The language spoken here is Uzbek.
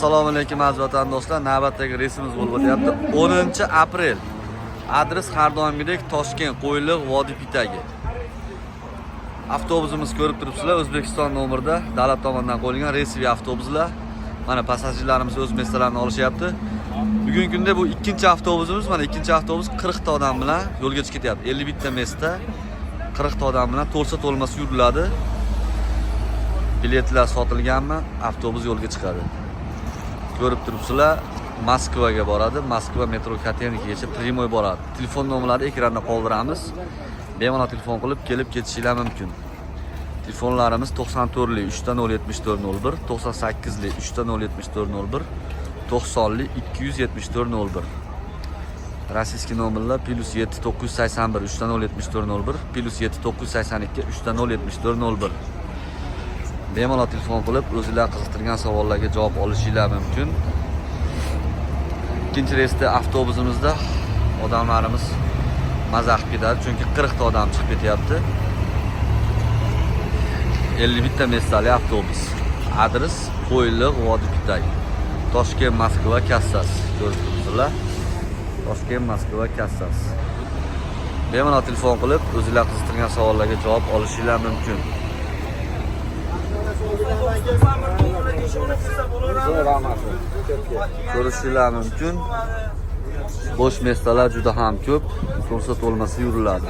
Assalomu alaykum aziz vatandoshlar. Navbatdagi reysimiz bo'lib o'tyapti. 10-aprel. Adres har doimgidek Toshkent, Qo'yliq, Vodiy Pitagi. Avtobusimiz ko'rib turibsizlar, O'zbekiston nomerida davlat tomonidan qo'yilgan reysiy avtobuslar. Mana passajirlarimiz o'z mestalarini olishyapti. Bugungi kunda bu ikkinchi avtobusimiz. Mana ikkinchi avtobus 40 ta odam bilan yo'lga chiqib ketyapti. 51 ta mesta 40 ta odam bilan to'lsa to'lmas yuriladi. Biletlar sotilganmi, avtobus yo'lga chiqadi. Ko'rib turibsizlar, Moskvaga boradi. Moskva metro Katenkigacha primoy boradi. Telefon nomerlarini ekranda qoldiramiz. Bemalol telefon qilib kelib ketishingiz mumkin. Telefonlarimiz 94li 37401, 98li 37401, 90li 27401. Rossiyskiy nomerlar +7 981 37401, +7 982 37401. Bemalol telefon qilib o'zingizlar qiziqtirgan savollarga javob olishingiz mumkin. Ikkinchi reysda avtobusimizda odamlarimiz maza qilib ketadi, chunki 40 ta odam chiqib ketyapti. 51 ta mestali avtobus. Adres Qo'yliq, Vodiy Pitagi. Toshkent, Moskva kassasi. Ko'rib turibsizlar. Toshkent, Moskva kassasi. Bemalol telefon qilib o'zingizlar qiziqtirgan savollarga javob olishingiz mumkin. Ko'rishingiz mumkin. Bo'sh mestalar juda ham ko'p. To'lsa to'lmasa yuriladi.